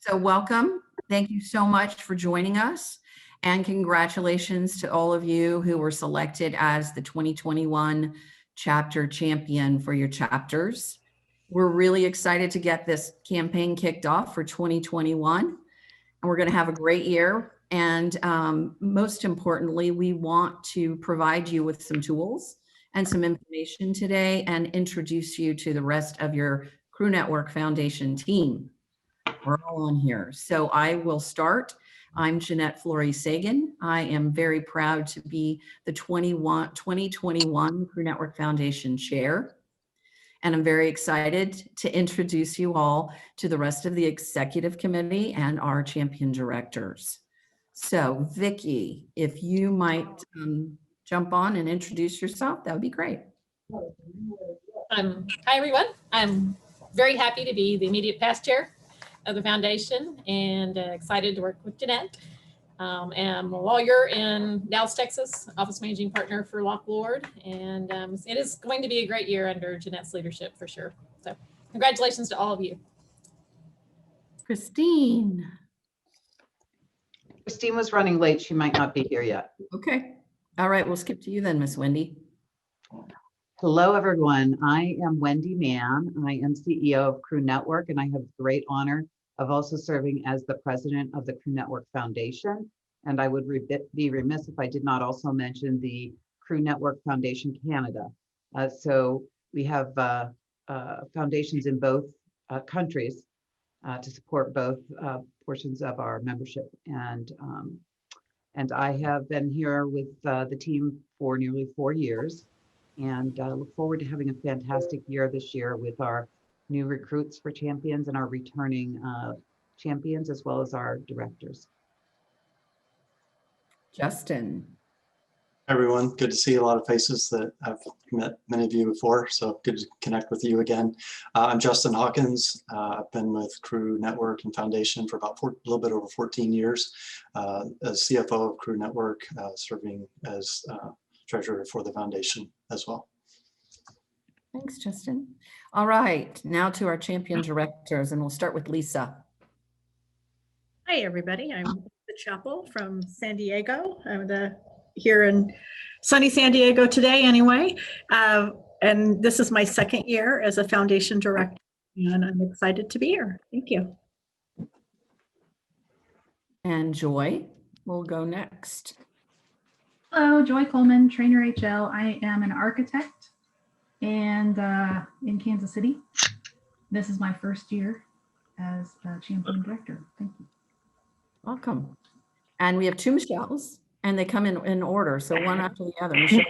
So welcome. Thank you so much for joining us. And congratulations to all of you who were selected as the 2021 chapter champion for your chapters. We're really excited to get this campaign kicked off for 2021. And we're going to have a great year. And most importantly, we want to provide you with some tools and some information today and introduce you to the rest of your Crew Network Foundation team. We're all on here. So I will start. I'm Jeanette Flory-Sagan. I am very proud to be the 2021 Crew Network Foundation Chair. And I'm very excited to introduce you all to the rest of the executive committee and our champion directors. So Vicki, if you might jump on and introduce yourself, that would be great. Hi everyone. I'm very happy to be the immediate past chair of the foundation and excited to work with Jeanette. I'm a lawyer in Dallas, Texas, office managing partner for Locke Lord, and it is going to be a great year under Jeanette's leadership for sure. So congratulations to all of you. Christine. Christine was running late. She might not be here yet. Okay. All right. We'll skip to you then, Miss Wendy. Hello, everyone. I am Wendy Mann. I am CEO of Crew Network, and I have the great honor of also serving as the president of the Crew Network Foundation. And I would be remiss if I did not also mention the Crew Network Foundation Canada. So we have foundations in both countries to support both portions of our membership. And I have been here with the team for nearly 4 years, and look forward to having a fantastic year this year with our new recruits for champions and our returning champions, as well as our directors. Justin. Hi, everyone. Good to see a lot of faces that I've met many of you before, so good to connect with you again. I'm Justin Hawkins. I've been with Crew Network and Foundation for about a little bit over 14 years as CFO of Crew Network, serving as treasurer for the foundation as well. Thanks, Justin. All right, now to our champion directors, and we'll start with Lisa. Hi, everybody. I'm Lisa Chappell from San Diego. I'm here in sunny San Diego today anyway. And this is my second year as a foundation director, and I'm excited to be here. Thank you. And Joy will go next. Hello, Joy Coleman, trainer HL. I am an architect and in Kansas City. This is my first year as a champion director. Thank you. Welcome. And we have two Michelles, and they come in order, so one after the other. Michelle.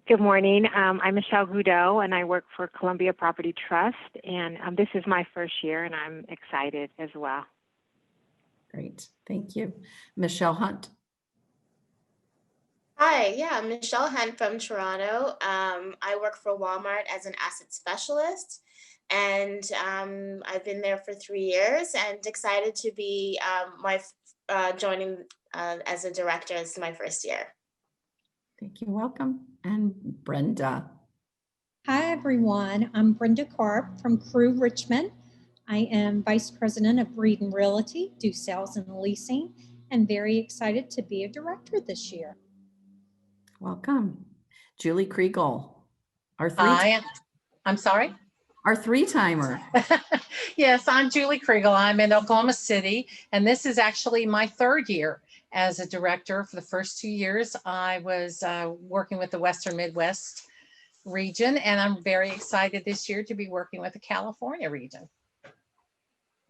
Good morning. I'm Michelle Goudeau, and I work for Columbia Property Trust, and this is my first year, and I'm excited as well. Great. Thank you. Michelle Hunt. Hi, yeah, I'm Michelle Hunt from Toronto. I work for Walmart as an asset specialist, and I've been there for 3 years and excited to be joining as a director. This is my first year. Thank you. Welcome. And Brenda. Hi, everyone. I'm Brenda Karp from Crew Richmond. I am Vice President of Breed and Realty, do sales and leasing, and very excited to be a director this year. Welcome. Julie Kriegel. I'm sorry? Our three-timer. Yes, I'm Julie Kriegel. I'm in Oklahoma City, and this is actually my third year as a director. For the first 2 years, I was working with the Western Midwest region, and I'm very excited this year to be working with the California region.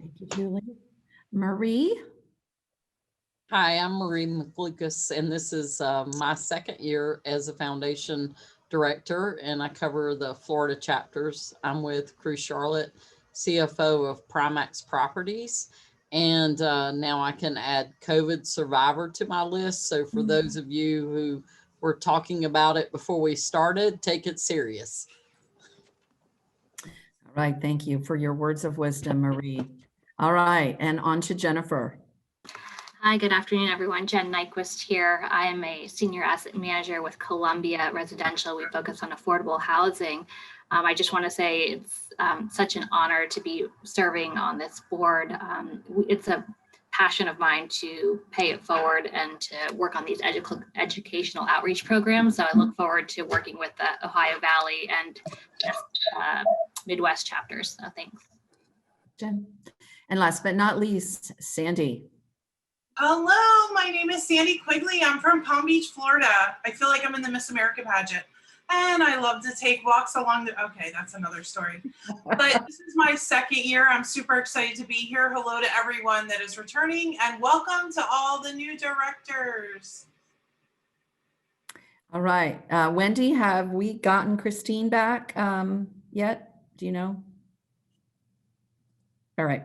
Thank you, Julie. Marie. Hi, I'm Marie McLucas, and this is my second year as a foundation director, and I cover the Florida chapters. I'm with Crew Charlotte, CFO of Primax Properties, and now I can add COVID survivor to my list. So for those of you who were talking about it before we started, take it serious. All right, thank you for your words of wisdom, Marie. All right, and on to Jennifer. Hi, good afternoon, everyone. Jen Nyquist here. I am a senior asset manager with Columbia Residential. We focus on affordable housing. I just want to say it's such an honor to be serving on this board. It's a passion of mine to pay it forward and to work on these educational outreach programs. So I look forward to working with the Ohio Valley and Midwest chapters. So thanks. Jen. And last but not least, Sandy. Hello, my name is Sandy Quigley. I'm from Palm Beach, Florida. I feel like I'm in the Miss America pageant. And I love to take walks along the, okay, that's another story. But this is my second year. I'm super excited to be here. Hello to everyone that is returning and welcome to all the new directors. All right. Wendy, have we gotten Christine back yet? Do you know? All right.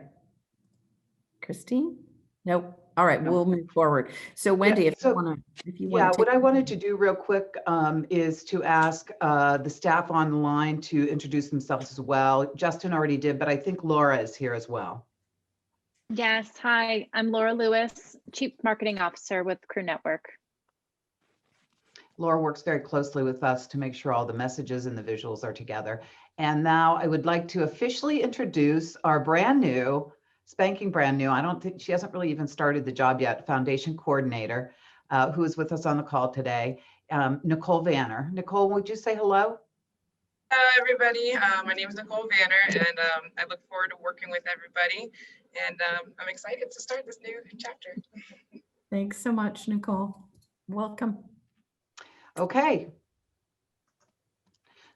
Christine? Nope. All right, we'll move forward. So Wendy, if you want to, what I wanted to do real quick is to ask the staff on the line to introduce themselves as well. Justin already did, but I think Laura is here as well. Yes, hi, I'm Laura Lewis, Chief Marketing Officer with Crew Network. Laura works very closely with us to make sure all the messages and the visuals are together. And now I would like to officially introduce our brand new, spanking brand new, I don't think, she hasn't really even started the job yet, Foundation Coordinator, who is with us on the call today, Nicole Vanner. Nicole, would you say hello? Hello, everybody. My name is Nicole Vanner, and I look forward to working with everybody. And I'm excited to start this new chapter. Thanks so much, Nicole. Welcome. Okay.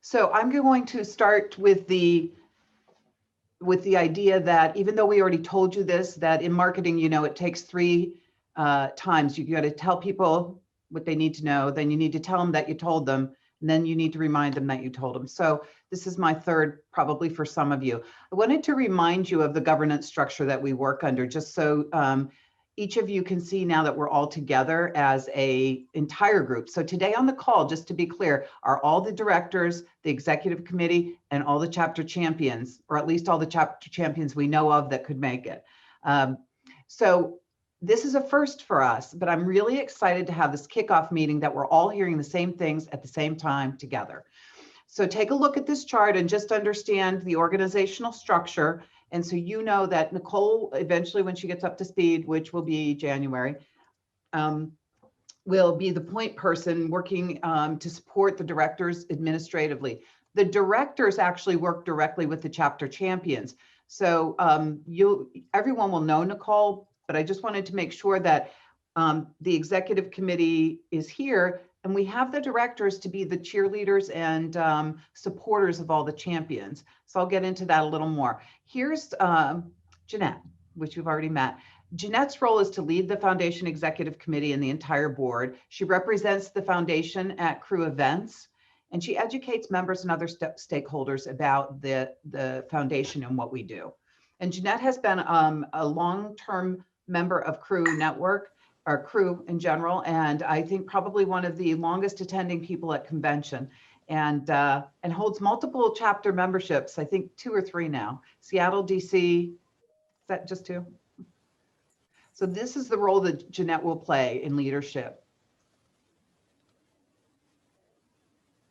So I'm going to start with the idea that even though we already told you this, that in marketing, you know, it takes 3 times. You got to tell people what they need to know, then you need to tell them that you told them, and then you need to remind them that you told them. So this is my third, probably for some of you. I wanted to remind you of the governance structure that we work under, just so each of you can see now that we're all together as a entire group. So today on the call, just to be clear, are all the directors, the executive committee, and all the chapter champions, or at least all the chapter champions we know of that could make it. So this is a first for us, but I'm really excited to have this kickoff meeting that we're all hearing the same things at the same time together. So take a look at this chart and just understand the organizational structure. And so you know that Nicole, eventually when she gets up to speed, which will be January, will be the point person working to support the directors administratively. The directors actually work directly with the chapter champions. So everyone will know Nicole, but I just wanted to make sure that the executive committee is here and we have the directors to be the cheerleaders and supporters of all the champions. So I'll get into that a little more. Here's Jeanette, which you've already met. Jeanette's role is to lead the foundation executive committee and the entire board. She represents the foundation at Crew events, and she educates members and other stakeholders about the foundation and what we do. And Jeanette has been a long-term member of Crew Network, or Crew in general, and I think probably one of the longest attending people at convention, and holds multiple chapter memberships, I think 2 or 3 now. Seattle, DC, is that just 2? So this is the role that Jeanette will play in leadership.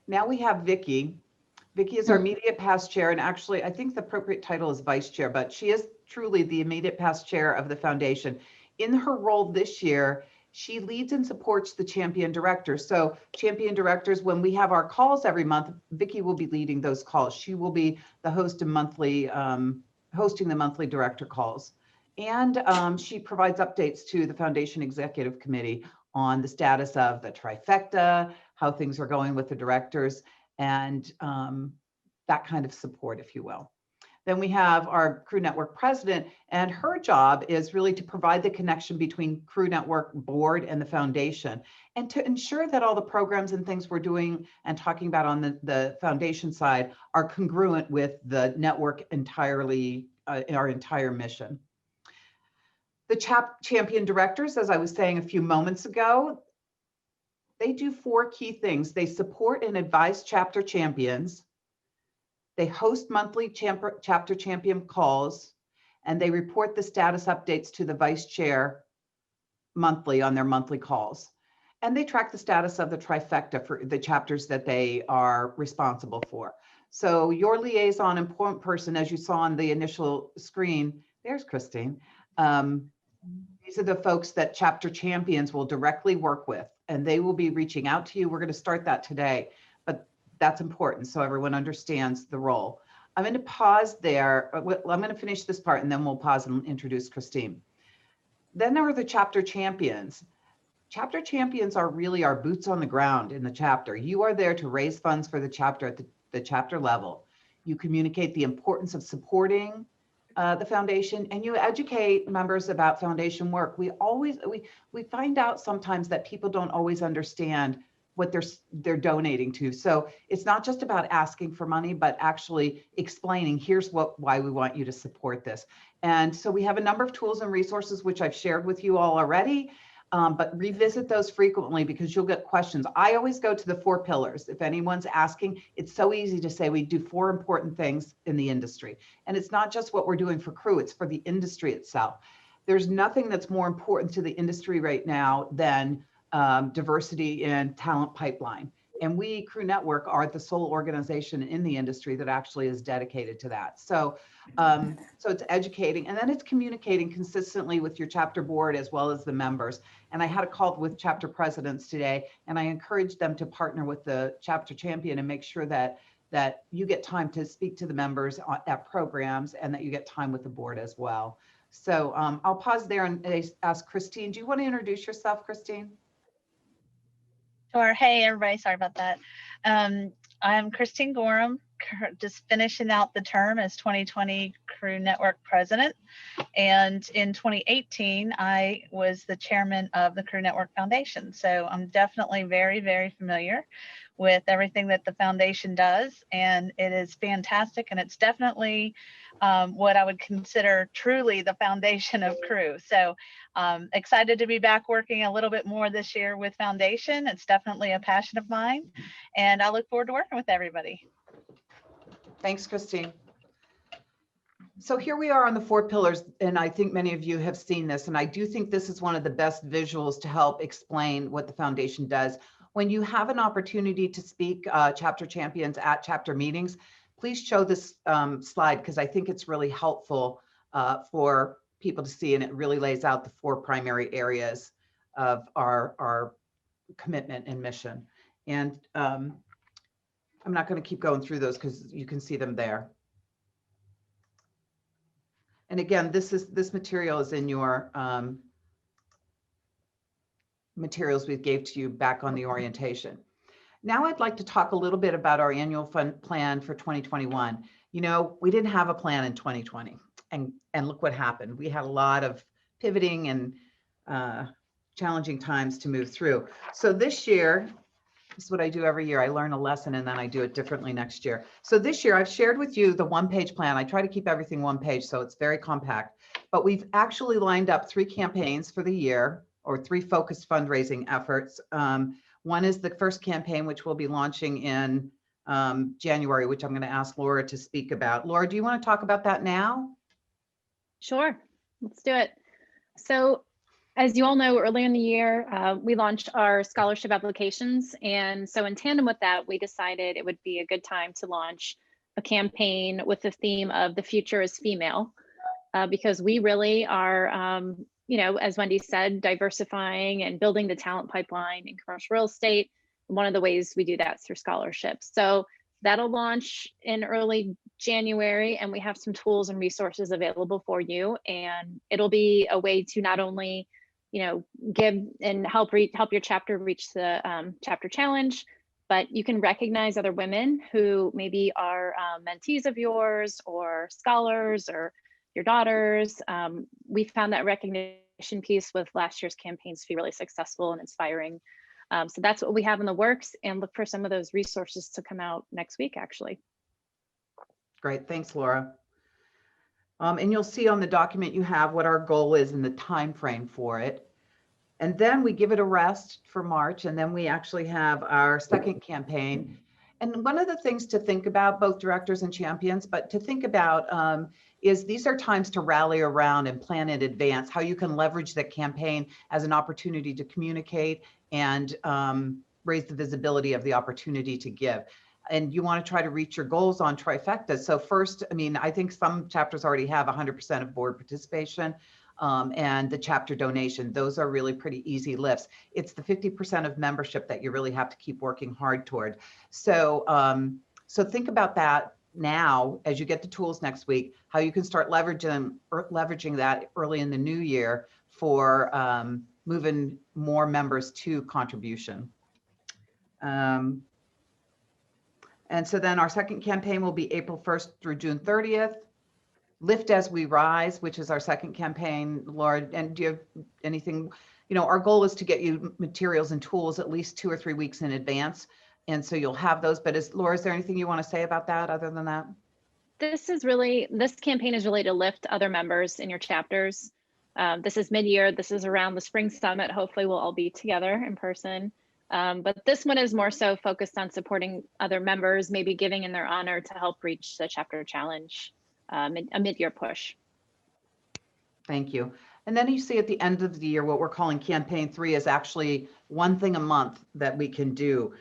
Now we have Vicki. Vicki is our immediate past chair, and actually I think the appropriate title is vice chair, but she is truly the immediate past chair of the foundation. In her role this year, she leads and supports the champion directors. So champion directors, when we have our calls every month, Vicki will be leading those calls. She will be the host of monthly, hosting the monthly director calls. And she provides updates to the foundation executive committee on the status of the trifecta, how things are going with the directors, and that kind of support, if you will. Then we have our Crew Network president, and her job is really to provide the connection between Crew Network board and the foundation, and to ensure that all the programs and things we're doing and talking about on the foundation side are congruent with the network entirely, our entire mission. The champion directors, as I was saying a few moments ago, they do 4 key things. They support and advise chapter champions. They host monthly chapter champion calls, and they report the status updates to the vice chair monthly on their monthly calls. And they track the status of the trifecta for the chapters that they are responsible for. So your liaison and point person, as you saw on the initial screen, there's Christine. These are the folks that chapter champions will directly work with, and they will be reaching out to you. We're going to start that today, but that's important so everyone understands the role. I'm going to pause there. I'm going to finish this part and then we'll pause and introduce Christine. Then there are the chapter champions. Chapter champions are really our boots on the ground in the chapter. You are there to raise funds for the chapter at the chapter level. You communicate the importance of supporting the foundation, and you educate members about foundation work. We find out sometimes that people don't always understand what they're donating to. So it's not just about asking for money, but actually explaining, here's why we want you to support this. And so we have a number of tools and resources, which I've shared with you all already, but revisit those frequently because you'll get questions. I always go to the 4 pillars. If anyone's asking, it's so easy to say we do 4 important things in the industry. And it's not just what we're doing for Cru, it's for the industry itself. There's nothing that's more important to the industry right now than diversity and talent pipeline. And we, Cru Network, are the sole organization in the industry that actually is dedicated to that. So, so it's educating, and then it's communicating consistently with your chapter board as well as the members. And I had a call with chapter presidents today, and I encouraged them to partner with the chapter champion and make sure that you get time to speak to the members at programs and that you get time with the board as well. So I'll pause there and ask Christine. Do you want to introduce yourself, Christine? Sure. Hey, everybody. Sorry about that. I'm Christine Gorham, just finishing out the term as 2020 Cru Network president. And in 2018, I was the chairman of the Cru Network Foundation. So I'm definitely very, very familiar with everything that the foundation does. And it is fantastic. And it's definitely what I would consider truly the foundation of Cru. So excited to be back working a little bit more this year with foundation. It's definitely a passion of mine. And I look forward to working with everybody. Thanks, Christine. So here we are on the 4 pillars, and I think many of you have seen this, and I do think this is one of the best visuals to help explain what the foundation does. When you have an opportunity to speak chapter champions at chapter meetings, please show this slide because I think it's really helpful for people to see, and it really lays out the 4 primary areas of our commitment and mission. And I'm not going to keep going through those because you can see them there. And again, this material is in your materials we gave to you back on the orientation. Now I'd like to talk a little bit about our annual fund plan for 2021. You know, we didn't have a plan in 2020, and look what happened. We had a lot of pivoting and challenging times to move through. So this year, this is what I do every year. I learn a lesson and then I do it differently next year. So this year I've shared with you the 1-page plan. I try to keep everything 1 page, so it's very compact, but we've actually lined up 3 campaigns for the year, or 3 focused fundraising efforts. One is the first campaign, which we'll be launching in January, which I'm going to ask Laura to speak about. Laura, do you want to talk about that now? Sure, let's do it. So as you all know, earlier in the year, we launched our scholarship applications. And so in tandem with that, we decided it would be a good time to launch a campaign with the theme of the future is female, because we really are, you know, as Wendy said, diversifying and building the talent pipeline in commercial real estate. One of the ways we do that is through scholarships. So that'll launch in early January, and we have some tools and resources available for you. And it'll be a way to not only, you know, give and help your chapter reach the chapter challenge, but you can recognize other women who maybe are mentees of yours or scholars or your daughters. We found that recognition piece with last year's campaigns to be really successful and inspiring. So that's what we have in the works, and look for some of those resources to come out next week, actually. Great, thanks, Laura. And you'll see on the document you have what our goal is and the time frame for it. And then we give it a rest for March, and then we actually have our second campaign. And one of the things to think about, both directors and champions, but to think about is these are times to rally around and plan in advance how you can leverage the campaign as an opportunity to communicate and raise the visibility of the opportunity to give. And you want to try to reach your goals on trifecta. So first, I mean, I think some chapters already have 100% of board participation and the chapter donation. Those are really pretty easy lifts. It's the 50% of membership that you really have to keep working hard toward. So, so think about that now as you get the tools next week, how you can start leveraging that early in the new year for moving more members to contribution. And so then our second campaign will be April 1st through June 30th. Lift as we rise, which is our second campaign. Laura, and do you have anything? You know, our goal is to get you materials and tools at least 2 or 3 weeks in advance. And so you'll have those. But Laura, is there anything you want to say about that other than that? This campaign is really to lift other members in your chapters. This is mid-year. This is around the spring summit. Hopefully we'll all be together in person. But this one is more so focused on supporting other members, maybe giving in their honor to help reach the chapter challenge, a mid-year push. Thank you. And then you see at the end of the year, what we're calling campaign 3 is actually one thing a month that we can do.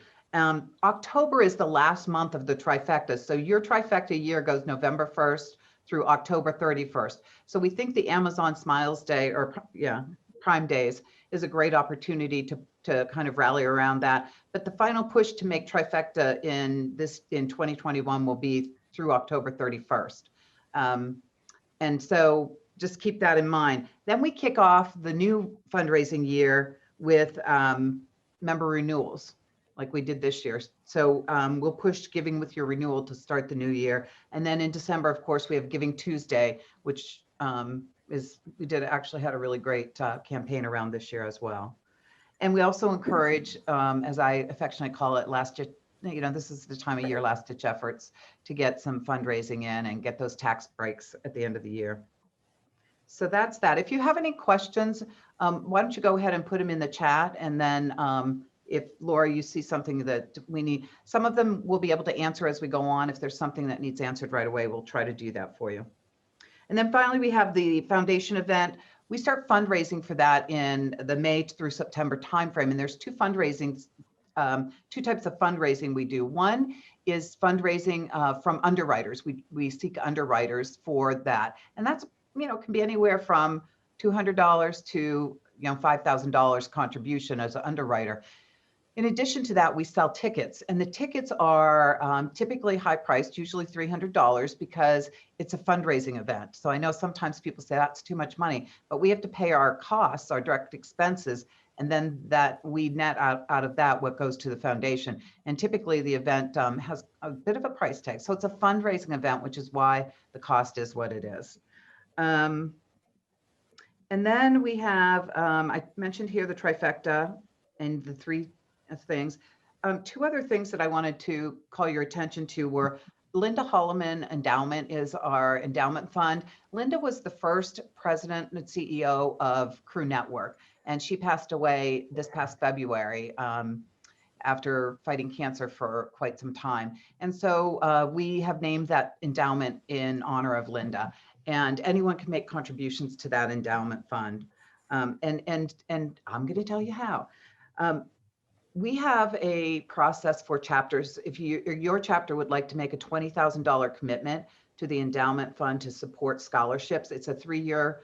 October is the last month of the trifecta. So your trifecta year goes November 1st through October 31st. So we think the Amazon Smiles Day, or Prime Days, is a great opportunity to kind of rally around that. But the final push to make trifecta in 2021 will be through October 31st. And so just keep that in mind. Then we kick off the new fundraising year with member renewals, like we did this year. So we'll push Giving with Your Renewal to start the new year. And then in December, of course, we have Giving Tuesday, which actually had a really great campaign around this year as well. And we also encourage, as I affectionately call it, this is the time of year, last ditch efforts to get some fundraising in and get those tax breaks at the end of the year. So that's that. If you have any questions, why don't you go ahead and put them in the chat, and then if Laura, you see something that we need, some of them we'll be able to answer as we go on. If there's something that needs answered right away, we'll try to do that for you. And then finally, we have the foundation event. We start fundraising for that in the May through September timeframe. And there's two types of fundraising we do. One is fundraising from underwriters. We seek underwriters for that. And that's, can be anywhere from $200 to, $5,000 contribution as an underwriter. In addition to that, we sell tickets, and the tickets are typically high priced, usually $300, because it's a fundraising event. So I know sometimes people say that's too much money, but we have to pay our costs, our direct expenses, and then that we net out of that what goes to the foundation. And typically the event has a bit of a price tag. So it's a fundraising event, which is why the cost is what it is. And then we have, I mentioned here the trifecta and the 3 things. 2 other things that I wanted to call your attention to were Linda Holloman Endowment is our endowment fund. Linda was the first president and CEO of Crew Network, and she passed away this past February after fighting cancer for quite some time. And so we have named that endowment in honor of Linda, and anyone can make contributions to that endowment fund. And I'm going to tell you how. We have a process for chapters. If your chapter would like to make a $20,000 commitment to the endowment fund to support scholarships, it's a 3-year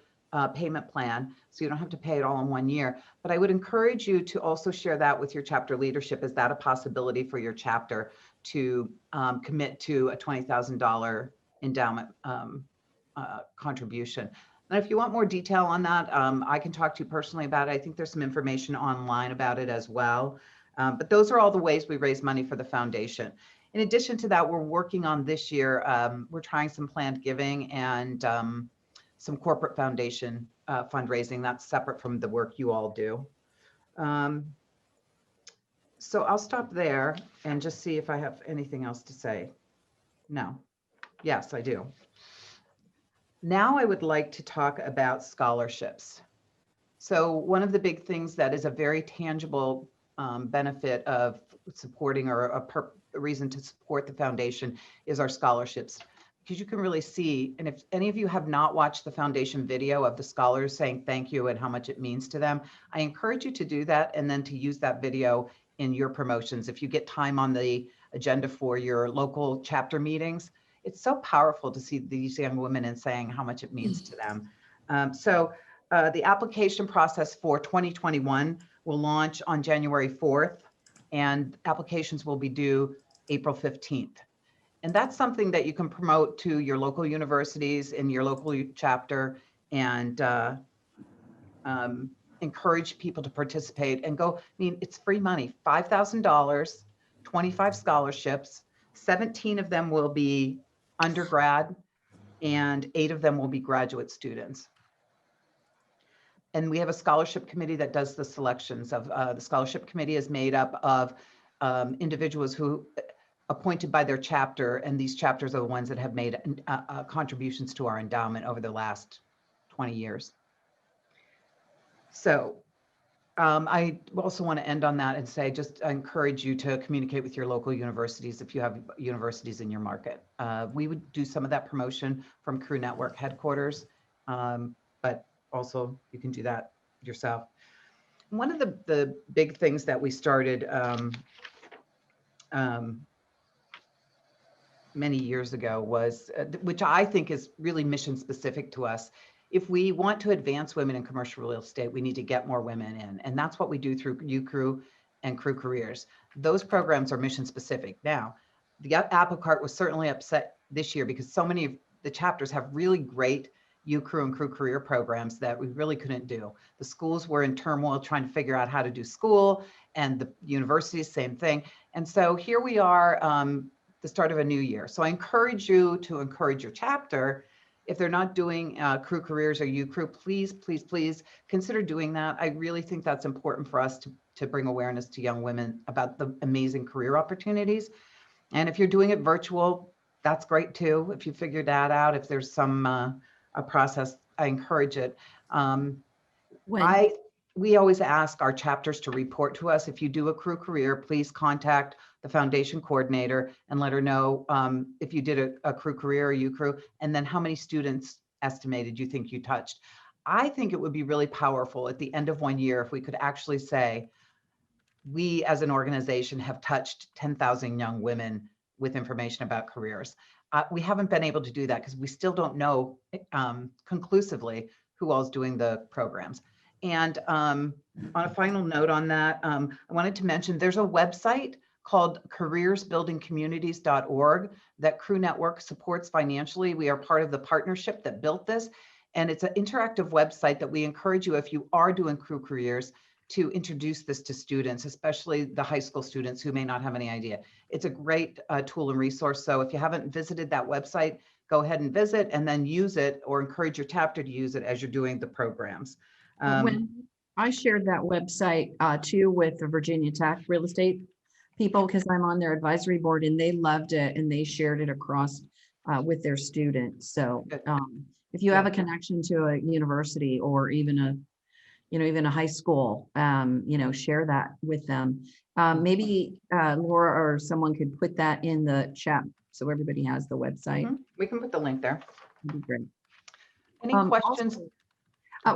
payment plan, so you don't have to pay it all in 1 year. But I would encourage you to also share that with your chapter leadership. Is that a possibility for your chapter to commit to a $20,000 endowment contribution? And if you want more detail on that, I can talk to you personally about it. I think there's some information online about it as well. But those are all the ways we raise money for the foundation. In addition to that, we're working on this year, we're trying some planned giving and some corporate foundation fundraising. That's separate from the work you all do. So I'll stop there and just see if I have anything else to say. No. Yes, I do. Now I would like to talk about scholarships. So one of the big things that is a very tangible benefit of supporting, or a reason to support the foundation, is our scholarships. because you can really see, and if any of you have not watched the foundation video of the scholars saying thank you and how much it means to them, I encourage you to do that and then to use that video in your promotions. If you get time on the agenda for your local chapter meetings, it's so powerful to see these young women and saying how much it means to them. The application process for 2021 will launch on January 4th, and applications will be due April 15th. And that's something that you can promote to your local universities in your local chapter and encourage people to participate and go. I mean, it's free money, $5,000, 25 scholarships, 17 of them will be undergrad and 8 of them will be graduate students. And we have a scholarship committee that does the selections of, the scholarship committee is made up of individuals who appointed by their chapter, and these chapters are the ones that have made contributions to our endowment over the last 20 years. So I also want to end on that and say, just encourage you to communicate with your local universities if you have universities in your market. We would do some of that promotion from Crew Network headquarters, but also you can do that yourself. One of the big things that we started many years ago was, which I think is really mission specific to us. If we want to advance women in commercial real estate, we need to get more women in. And that's what we do through UCREW and Crew Careers. Those programs are mission specific. Now, the apple cart was certainly upset this year because so many of the chapters have really great UCREW and Crew Career programs that we really couldn't do. The schools were in turmoil trying to figure out how to do school, and the universities, same thing. And so here we are, the start of a new year. So I encourage you to encourage your chapter. If they're not doing Crew Careers or UCREW, please, please, please consider doing that. I really think that's important for us to bring awareness to young women about the amazing career opportunities. And if you're doing it virtual, that's great too. If you figure that out, if there's some a process, I encourage it. We always ask our chapters to report to us. If you do a Crew Career, please contact the foundation coordinator and let her know if you did a Crew Career or UCREW, and then how many students estimated you think you touched. I think it would be really powerful at the end of one year if we could actually say, we as an organization have touched 10,000 young women with information about careers. We haven't been able to do that because we still don't know conclusively who all is doing the programs. And on a final note on that, I wanted to mention there's a website called careersbuildingcommunities.org that Crew Network supports financially. We are part of the partnership that built this. And it's an interactive website that we encourage you, if you are doing Crew Careers, to introduce this to students, especially the high school students who may not have any idea. It's a great tool and resource. So if you haven't visited that website, go ahead and visit and then use it, or encourage your chapter to use it as you're doing the programs. When I shared that website too with the Virginia Tech real estate people, because I'm on their advisory board, and they loved it and they shared it across with their students. So if you have a connection to a university or even a, even a high school, share that with them. Maybe Laura or someone could put that in the chat so everybody has the website. We can put the link there. That'd be great. Any questions?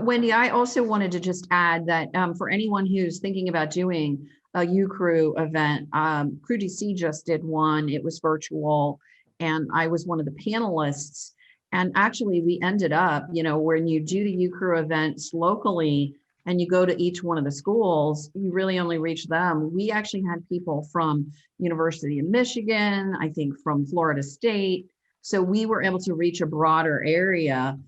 Wendy, I also wanted to just add that for anyone who's thinking about doing a UCREW event, Crew DC just did one. It was virtual, and I was one of the panelists. And actually, we ended up, when you do the UCREW events locally and you go to each one of the schools, you really only reach them. We actually had people from University of Michigan, I think from Florida State. So we were able to reach a broader area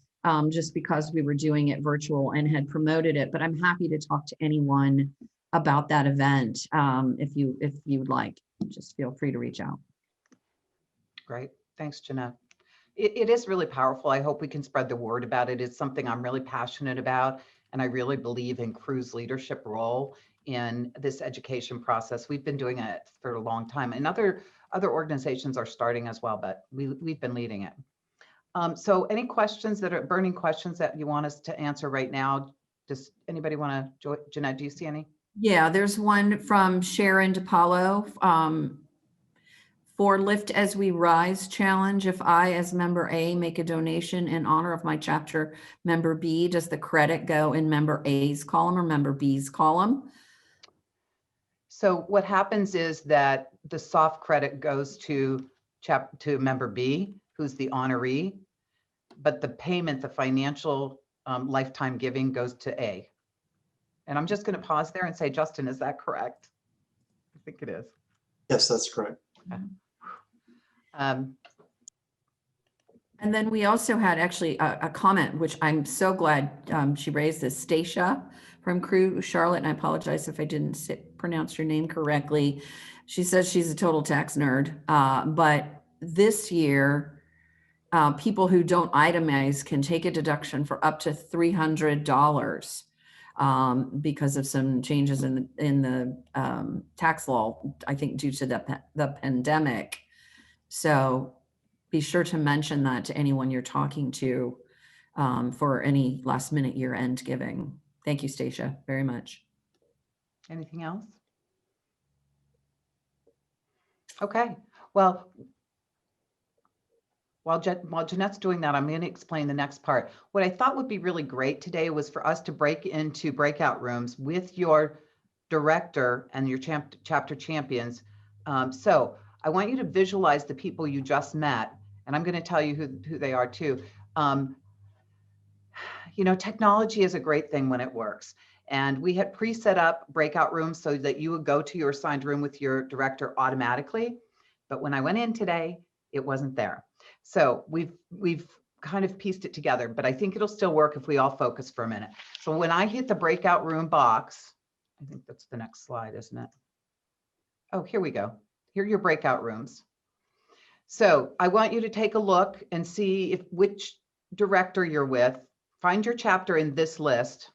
just because we were doing it virtual and had promoted it. But I'm happy to talk to anyone about that event. If you would like, just feel free to reach out. Great. Thanks, Jeanette. It is really powerful. I hope we can spread the word about it. It's something I'm really passionate about. And I really believe in Crew's leadership role in this education process. We've been doing it for a long time, and other organizations are starting as well, but we've been leading it. So any questions that are burning questions that you want us to answer right now? Does anybody want to, Jeanette, do you see any? Yeah, there's one from Sharon DiPaolo For Lift as We Rise Challenge, if I, as member A, make a donation in honor of my chapter member B, does the credit go in member A's column or member B's column? So what happens is that the soft credit goes to member B, who's the honoree, but the payment, the financial lifetime giving goes to A. And I'm just going to pause there and say, Justin, is that correct? I think it is. Yes, that's correct. Okay. And then we also had actually a comment, which I'm so glad she raised this, Stacia from Crew Charlotte, and I apologize if I didn't pronounce your name correctly. She says she's a total tax nerd, but this year, people who don't itemize can take a deduction for up to $300 because of some changes in the tax law, I think due to the pandemic. So be sure to mention that to anyone you're talking to for any last minute year end giving. Thank you, Stacia, very much. Anything else? Okay, well, while Jeanette's doing that, I'm going to explain the next part. What I thought would be really great today was for us to break into breakout rooms with your director and your chapter champions. So I want you to visualize the people you just met, and I'm going to tell you who they are too. You know, technology is a great thing when it works. And we had pre-set up breakout rooms so that you would go to your assigned room with your director automatically. But when I went in today, it wasn't there. So we've kind of pieced it together, but I think it'll still work if we all focus for a minute. So when I hit the breakout room box, I think that's the next slide, isn't it? Oh, here we go. Here are your breakout rooms. So I want you to take a look and see which director you're with. Find your chapter in this list.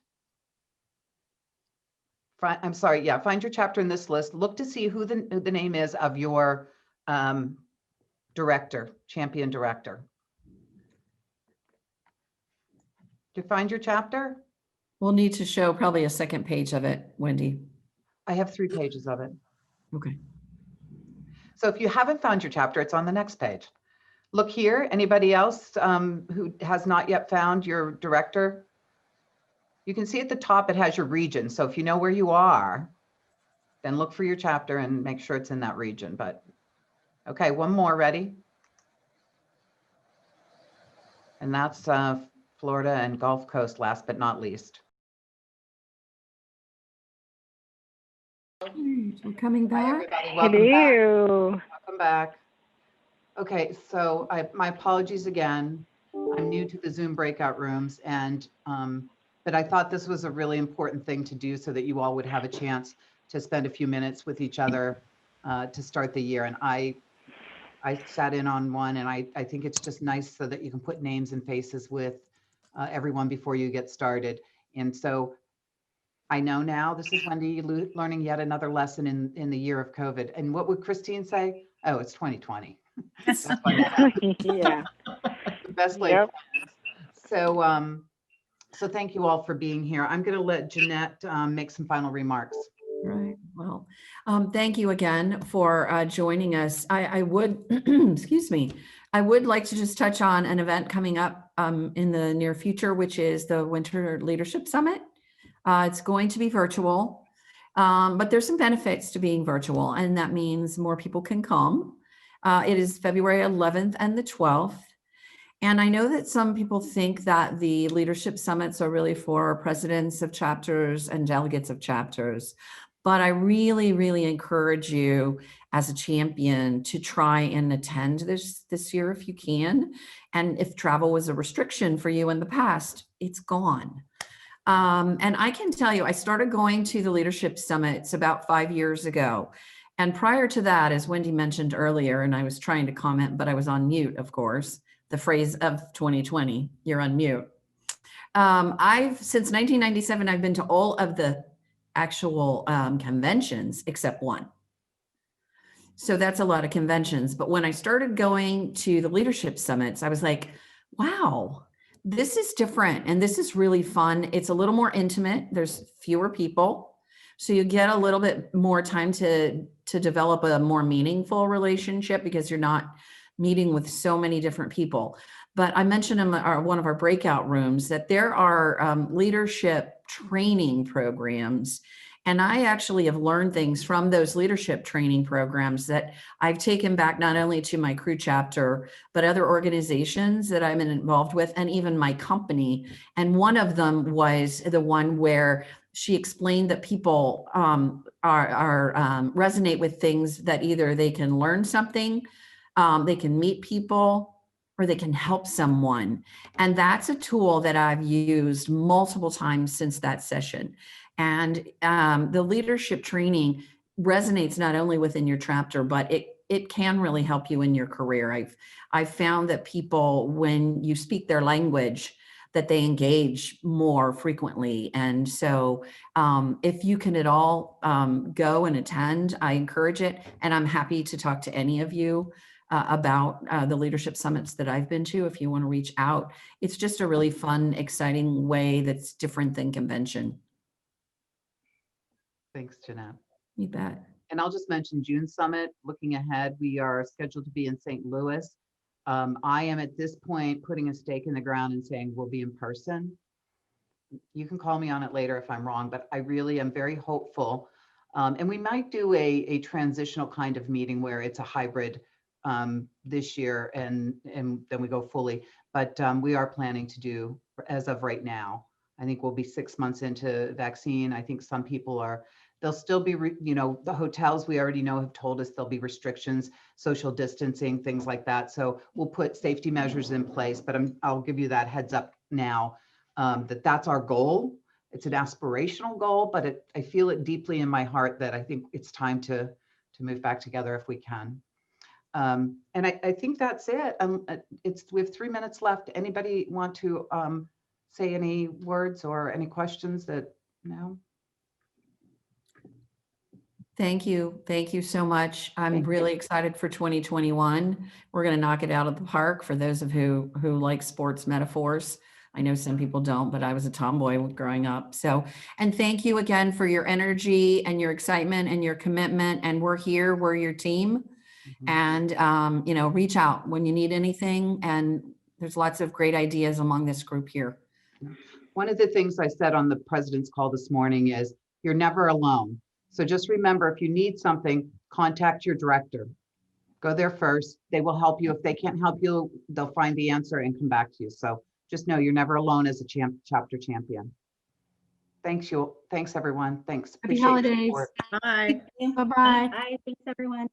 I'm sorry, yeah, find your chapter in this list. Look to see who the name is of your director, champion director. Did you find your chapter? We'll need to show probably a second page of it, Wendy. I have 3 pages of it. Okay. So if you haven't found your chapter, it's on the next page. Look here, anybody else who has not yet found your director? You can see at the top, it has your region. So if you know where you are, then look for your chapter and make sure it's in that region. But okay, one more, ready? And that's Florida and Gulf Coast, last but not least. We're coming back. Hello. Welcome back. Okay, so my apologies again. I'm new to the Zoom breakout rooms, and but I thought this was a really important thing to do so that you all would have a chance to spend a few minutes with each other to start the year. And I sat in on one, and I think it's just nice so that you can put names and faces with everyone before you get started. And so I know now, this is Wendy learning yet another lesson in the year of COVID. And what would Christine say? Oh, it's 2020. That's Yeah. the best way. Yep. So thank you all for being here. I'm going to let Jeanette make some final remarks. Right. Well, thank you again for joining us. I would, excuse me, I would like to just touch on an event coming up in the near future, which is the Winter Leadership Summit. It's going to be virtual, but there's some benefits to being virtual, and that means more people can come. It is February 11th and the 12th. And I know that some people think that the leadership summits are really for presidents of chapters and delegates of chapters, but I really, really encourage you as a champion to try and attend this year if you can. And if travel was a restriction for you in the past, it's gone. And I can tell you, I started going to the leadership summits about 5 years ago. And prior to that, as Wendy mentioned earlier, and I was trying to comment, but I was on mute, of course, the phrase of 2020, you're on mute. Since 1997, I've been to all of the actual conventions except one. So that's a lot of conventions. But when I started going to the leadership summits, I was like, wow, this is different. And this is really fun. It's a little more intimate. There's fewer people. So you get a little bit more time to develop a more meaningful relationship because you're not meeting with so many different people. But I mentioned in one of our breakout rooms that there are leadership training programs. And I actually have learned things from those leadership training programs that I've taken back not only to my Crew chapter, but other organizations that I'm involved with, and even my company. And one of them was the one where she explained that people resonate with things that either they can learn something, they can meet people, or they can help someone. And that's a tool that I've used multiple times since that session. And the leadership training resonates not only within your chapter, but it can really help you in your career. I've found that people, when you speak their language, that they engage more frequently. And so if you can at all go and attend, I encourage it. And I'm happy to talk to any of you about the leadership summits that I've been to, if you want to reach out. It's just a really fun, exciting way that's different than convention. Thanks, Jeanette. You bet. And I'll just mention June Summit. Looking ahead, we are scheduled to be in St. Louis. I am at this point putting a stake in the ground and saying we'll be in person. You can call me on it later if I'm wrong, but I really am very hopeful. And we might do a transitional kind of meeting where it's a hybrid this year and then we go fully. But we are planning to do, as of right now, I think we'll be 6 months into vaccine. I think some people there'll still be, the hotels we already know have told us there'll be restrictions, social distancing, things like that. So we'll put safety measures in place, but I'll give you that heads up now that's our goal. It's an aspirational goal, but I feel it deeply in my heart that I think it's time to move back together if we can. And I think that's it. We have 3 minutes left. Anybody want to say any words or any questions that, no? Thank you. Thank you so much. I'm really excited for 2021. We're going to knock it out of the park for those of who like sports metaphors. I know some people don't, but I was a tomboy growing up. So, and thank you again for your energy and your excitement and your commitment. And we're here, we're your team. And, reach out when you need anything. And there's lots of great ideas among this group here. One of the things I said on the president's call this morning is you're never alone. So just remember, if you need something, contact your director. Go there first. They will help you. If they can't help you, they'll find the answer and come back to you. So just know you're never alone as a chapter champion. Thanks, you. Thanks, everyone. Thanks. Happy Appreciate your holidays. support. Bye. Bye-bye. Bye. Thanks, everyone.